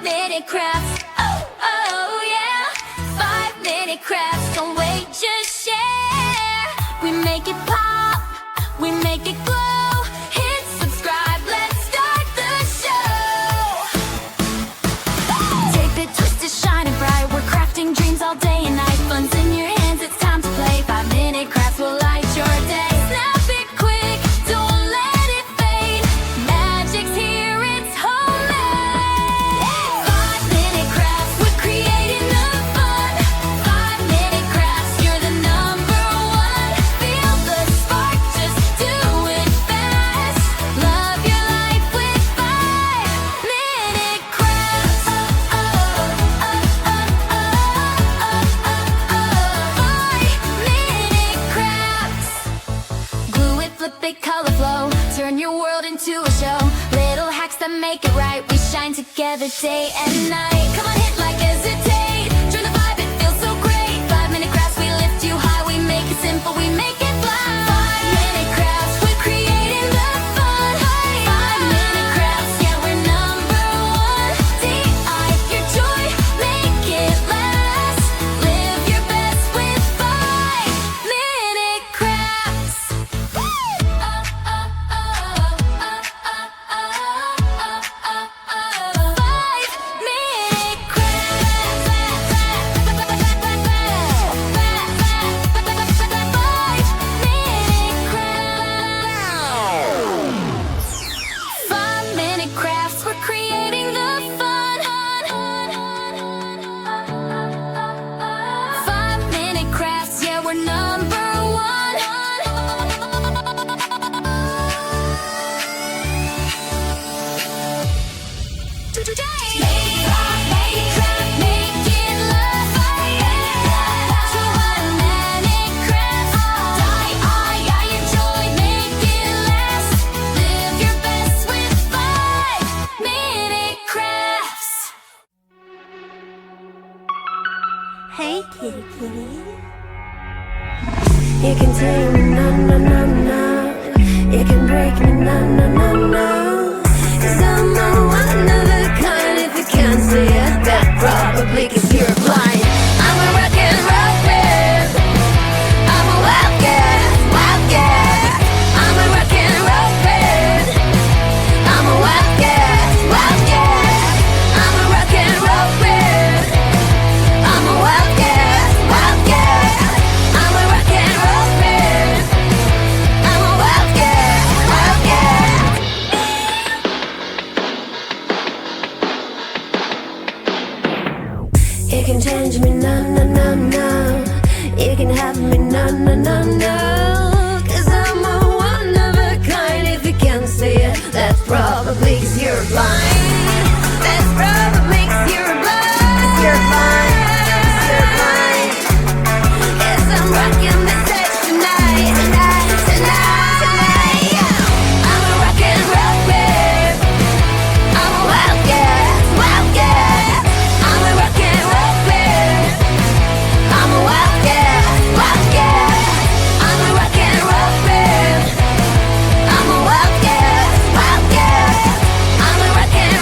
5-minute crafts. Oh, oh, yeah. 5-minute crafts. Don't wait, just share. We make it pop, we make it glow. Hit subscribe, let's start the show. Take the twist to shine it bright. We're crafting dreams all day and night. Fun's in your hands, it's time to play. 5-minute crafts will light your day. Snap it quick, don't let it fade. Magic's here, it's homemade. 5-minute crafts, we're creating the fun. 5-minute crafts, you're the number one. Feel the spark, just do it fast. Love your life with 5-minute crafts. 5-minute crafts. Glue it, flip it, color flow. Turn your world into a show. Little hacks that make it right. We shine together day and night. Come on, hit like hesitate. Join the vibe, it feels so great. 5-minute crafts, we lift you high. We make it simple, we make it fly. 5-minute crafts, we're creating the fun. 5-minute crafts, yeah, we're number one. DI your joy, make it last. Live your best with 5-minute crafts. 5-minute crafts. 5-minute crafts, we're creating the fun. 5-minute crafts, yeah, we're number one. Today, make it last. 5-minute crafts, I enjoy, make it last. Live your best with 5-minute crafts. Hey, kitty, kitty. You can tame me, no, no, no, no. You can break me, no, no, no, no. 'Cause I'm a one of a kind. If you can't see it, that probably 'cause you're blind. I'm a rock and roll man. I'm a wildcat, wildcat. I'm a rock and roll man. I'm a wildcat, wildcat. I'm a rock and roll man. I'm a wildcat, wildcat. I'm a rock and roll man. I'm a wildcat, wildcat. You can change me, no, no, no, no. You can have me, no, no, no, no. 'Cause I'm a one of a kind. If you can't see it, that's probably 'cause you're blind. That's probably 'cause you're blind. 'Cause you're blind. 'Cause you're blind. Yes, I'm rocking the stage tonight. Tonight, tonight, tonight. I'm a rock and roll man. I'm a wildcat, wildcat. I'm a rock and roll man. I'm a wildcat, wildcat. I'm a rock and roll man. I'm a wildcat, wildcat. I'm a rock and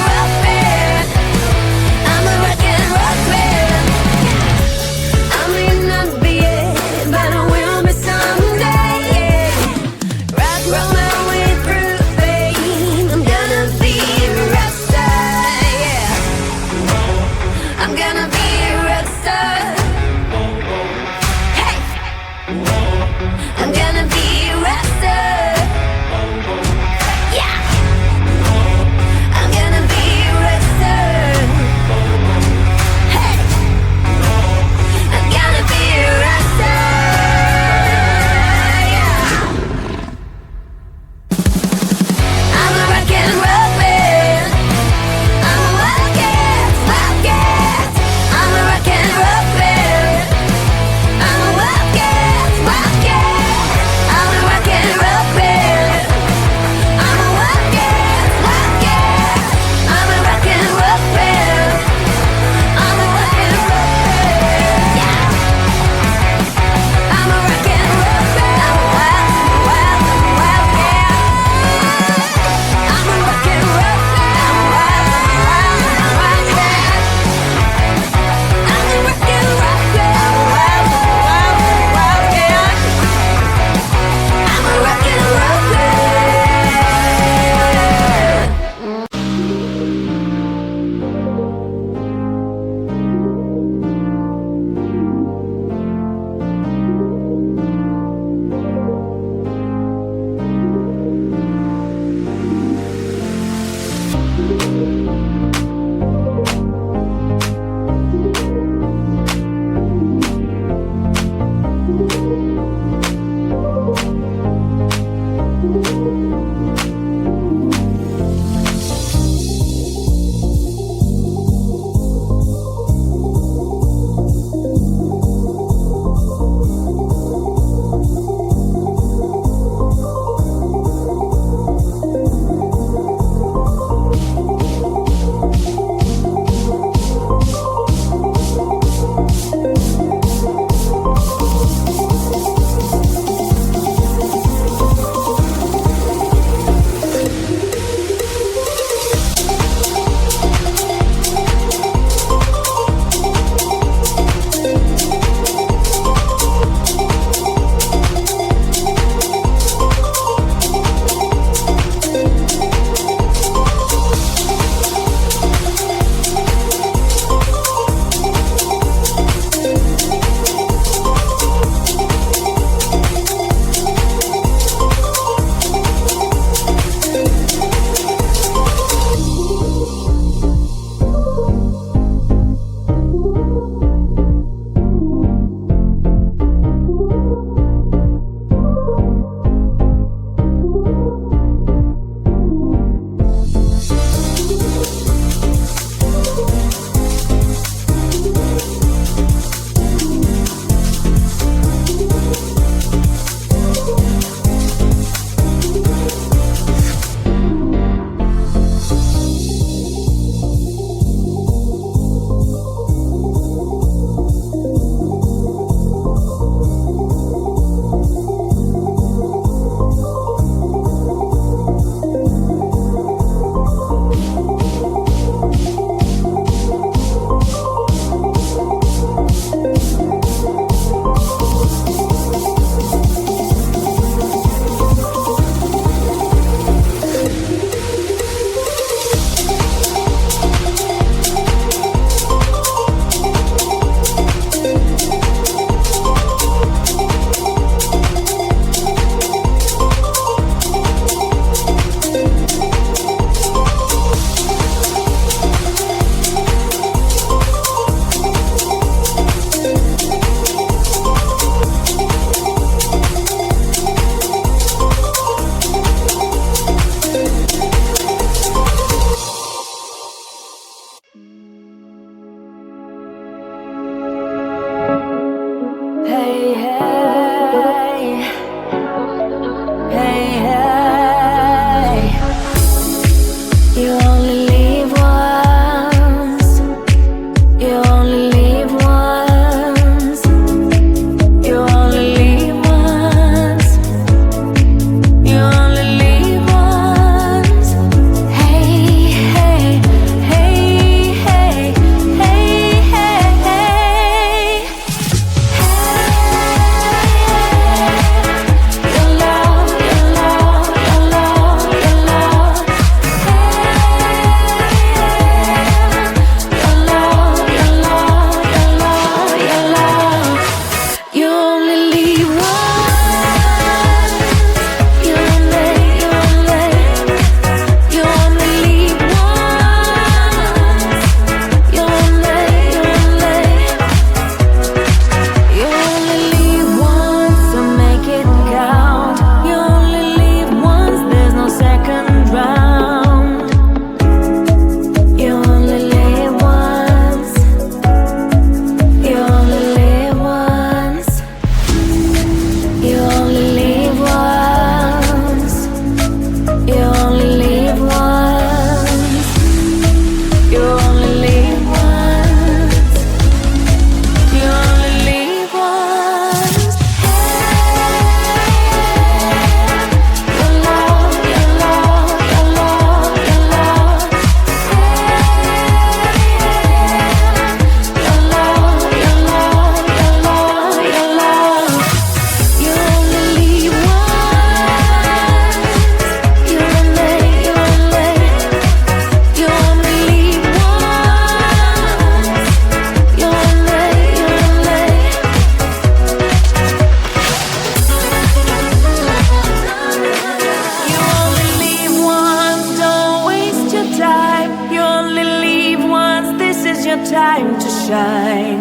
your time to shine.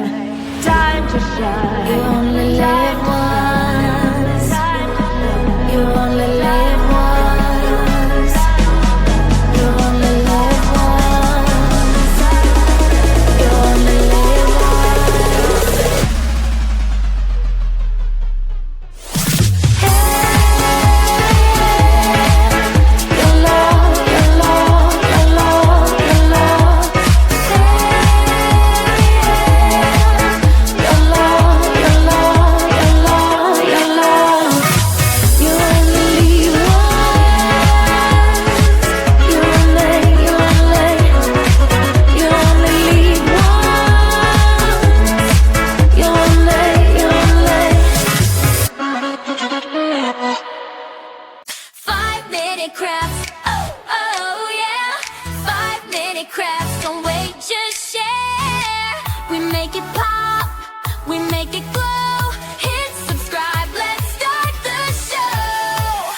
Time to shine. You only live once. You only live once. You only live once. You only live once. Your love, your love, your love, your love. Your love, your love, your love, your love. You only live once. You only live once. You only. 5-minute crafts, oh, oh, yeah. 5-minute crafts, don't wait, just share. We make it pop, we make it glow. Hit subscribe, let's start the show.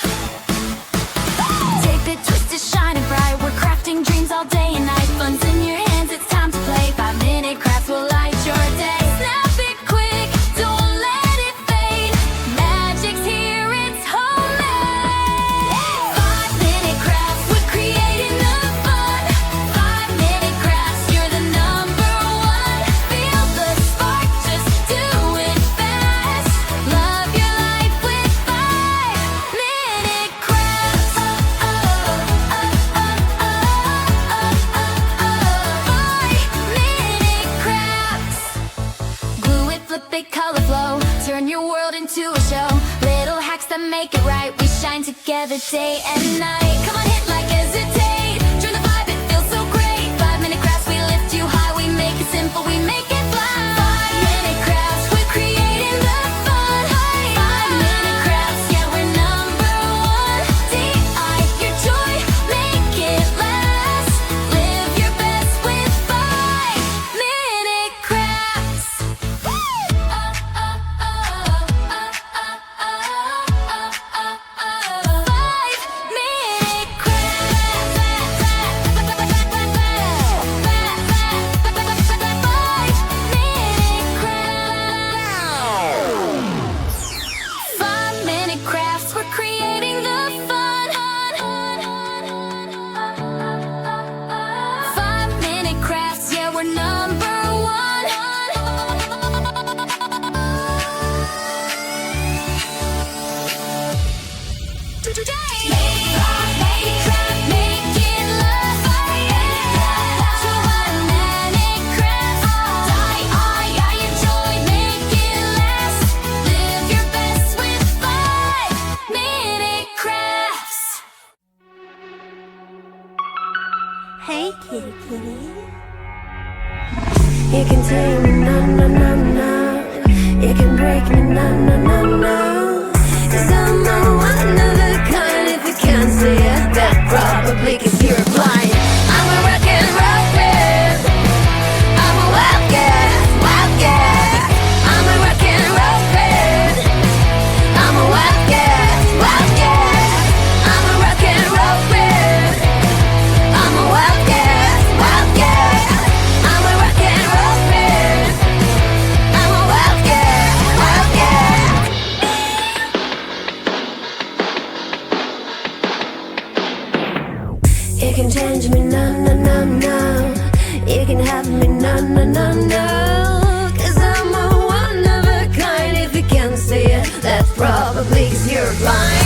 Take the twist to shine and bright. We're crafting dreams all day and night. Fun's in your hands, it's time to play. 5-minute crafts will light your day. Snap it quick, don't let it fade. Magic's here, it's homemade. 5-minute crafts, we're creating the fun. 5-minute crafts, you're the number one. Feel the spark, just do it fast. Love your life with 5-minute crafts. 5-minute crafts. Glue it, flip it, color flow. Turn your world into a show. Little hacks that make it right. We shine together day and night. Come on, hit like hesitate. Join the vibe, it feels so great. 5-minute crafts, we lift you high. We make it simple, we make it fly. 5-minute crafts, we're creating the fun. 5-minute crafts, yeah, we're number one. DI your joy, make it last. Live your best with 5-minute crafts. 5-minute crafts. 5-minute crafts, we're creating the fun. 5-minute crafts, yeah, we're number one. Today, make craft, make it love. 5-minute crafts, die your joy, make it last. Live your best with 5-minute crafts. Hey, kitty, kitty. You can take me, no, no, no, no. You can break me, no, no, no, no. 'Cause I'm a one of a kind. If you can't see it, that probably 'cause you're blind. I'm a rock and roll kid. I'm a wildcat, wildcat. I'm a rock and roll kid. I'm a wildcat, wildcat. I'm a rock and roll kid. I'm a wildcat, wildcat. I'm a rock and roll kid. I'm a wildcat, wildcat. You can change me, no, no, no, no. You can have me, no, no, no, no. 'Cause I'm a one of a kind. If you can't see it, that's probably 'cause you're blind.